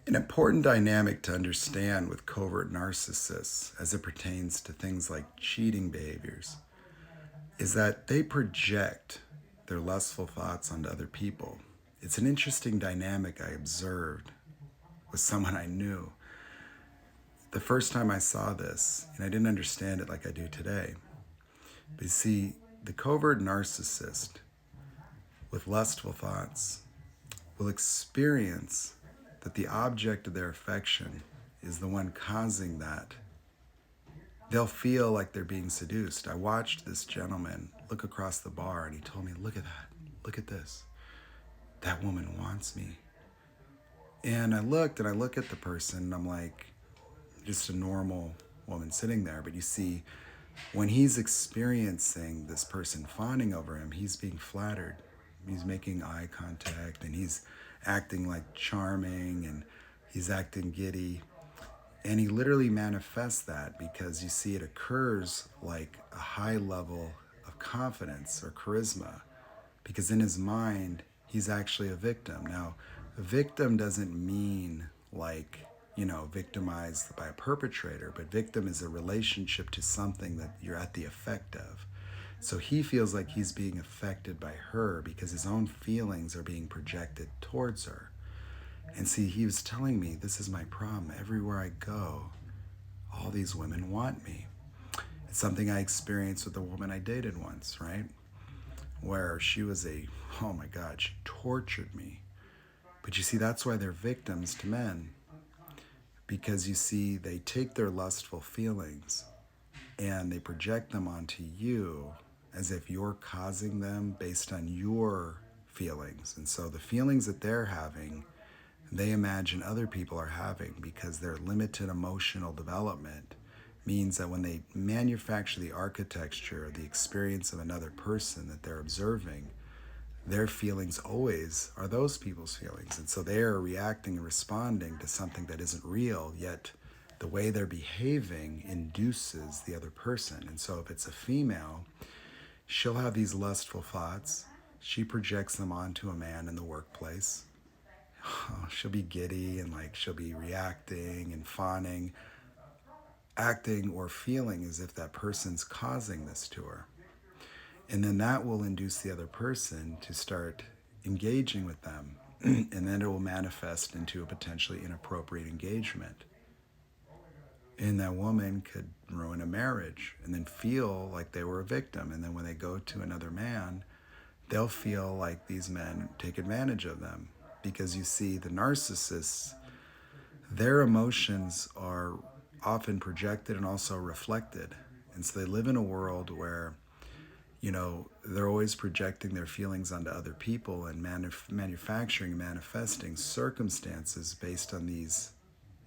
An important dynamic to understand with covert narcissists as it pertains to things like cheating behaviors is that they project their lustful thoughts onto other people. It's an interesting dynamic I observed with someone I knew. The first time I saw this, and I didn't understand it like I do today. But you see, the covert narcissist with lustful thoughts will experience that the object of their affection is the one causing that. They'll feel like they're being seduced. I watched this gentleman look across the bar and he told me, "Look at that. Look at this. That woman wants me." And I looked and I look at the person and I'm like, just a normal woman sitting there. But you see, when he's experiencing this person fawning over him, he's being flattered. He's making eye contact and he's acting like charming and he's acting giddy. And he literally manifests that because you see it occurs like a high level of confidence or charisma because in his mind, he's actually a victim. Now, a victim doesn't mean like, victimized by a perpetrator, but victim is a relationship to something that you're at the effect of. So he feels like he's being affected by her because his own feelings are being projected towards her. And see, he was telling me, this is my problem. Everywhere I go, all these women want me. It's something I experienced with a woman I dated once, right? Where she was oh my God, she tortured me. But you see, that's why they're victims to men. Because you see, they take their lustful feelings and they project them onto you as if you're causing them based on your feelings. And so the feelings that they're having, they imagine other people are having because their limited emotional development means that when they manufacture the architecture, the experience of another person that they're observing, their feelings always are those people's feelings. And so they are reacting and responding to something that isn't real, yet the way they're behaving induces the other person. And so if it's a female, she'll have these lustful thoughts. She projects them onto a man in the workplace. She'll be giddy and like she'll be reacting and fawning, acting or feeling as if that person's causing this to her. And then that will induce the other person to start engaging with them. And then it will manifest into a potentially inappropriate engagement. And that woman could ruin a marriage and then feel like they were a victim. And then when they go to another man, they'll feel like these men take advantage of them. Because you see, the narcissists, their emotions are often projected and also reflected. And so they live in a world where, they're always projecting their feelings onto other people and manufacturing and manifesting circumstances based on these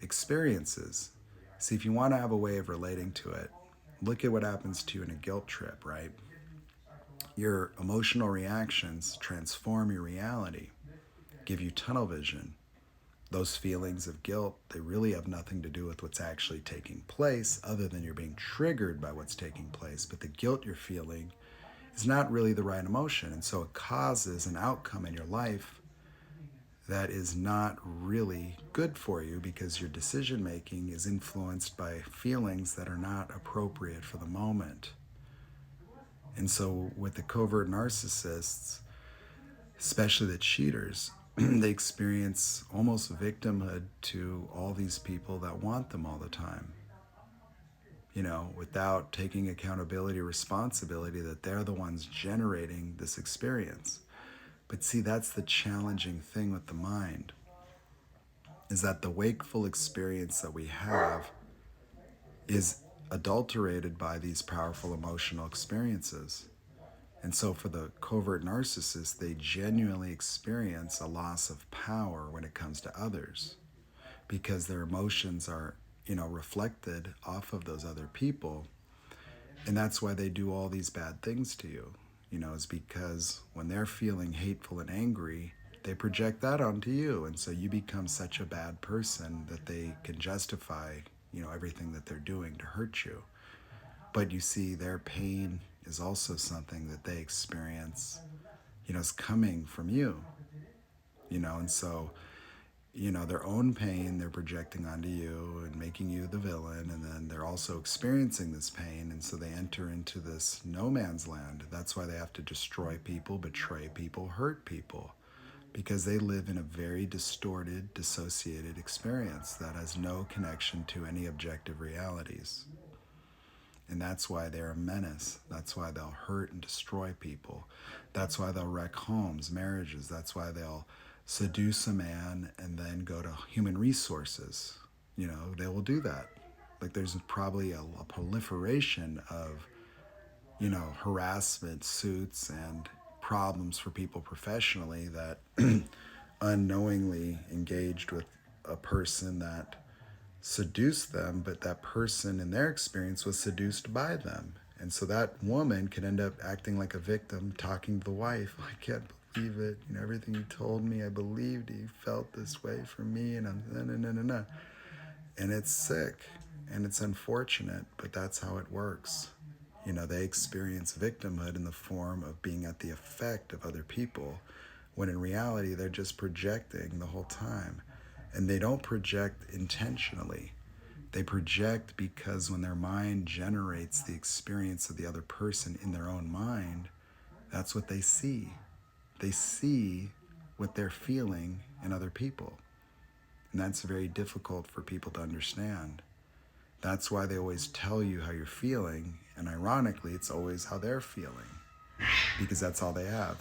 experiences. See, if you want to have a way of relating to it, look at what happens to you in a guilt trip, right? Your emotional reactions transform your reality, give you tunnel vision. Those feelings of guilt, they really have nothing to do with what's actually taking place other than you're being triggered by what's taking place. But the guilt you're feeling is not really the right emotion. And so it causes an outcome in your life that is not really good for you because your decision making is influenced by feelings that are not appropriate for the moment. And so with the covert narcissists, especially the cheaters, they experience almost victimhood to all these people that want them all the time, without taking accountability, responsibility that they're the ones generating this experience. But see, that's the challenging thing with the mind, is that the wakeful experience that we have is adulterated by these powerful emotional experiences. And so for the covert narcissist, they genuinely experience a loss of power when it comes to others because their emotions are, reflected off of those other people. And that's why they do all these bad things to you, is because when they're feeling hateful and angry, they project that onto you. And so you become such a bad person that they can justify, everything that they're doing to hurt you. But you see, their pain is also something that they experience, is coming from you, and so their own pain they're projecting onto you and making you the villain, and then they're also experiencing this pain, and so they enter into this no man's land. That's why they have to destroy people, betray people, hurt people, because they live in a very distorted, dissociated experience that has no connection to any objective realities. And that's why they're a menace. That's why they'll hurt and destroy people. That's why they'll wreck homes, marriages. That's why they'll seduce a man and then go to human resources. They will do that. Like there's probably a proliferation of, harassment suits and problems for people professionally that unknowingly engaged with a person that seduced them, but that person in their experience was seduced by them. And so that woman could end up acting like a victim, talking to the wife, I can't believe it. Everything you told me, I believed you felt this way for me, and I'm no, no, no, no, no. And it's sick and it's unfortunate, but that's how it works. They experience victimhood in the form of being at the effect of other people, when in reality, they're just projecting the whole time. And they don't project intentionally. They project because when their mind generates the experience of the other person in their own mind, that's what they see. They see what they're feeling in other people. And that's very difficult for people to understand. That's why they always tell you how you're feeling, and ironically, it's always how they're feeling, because that's all they have.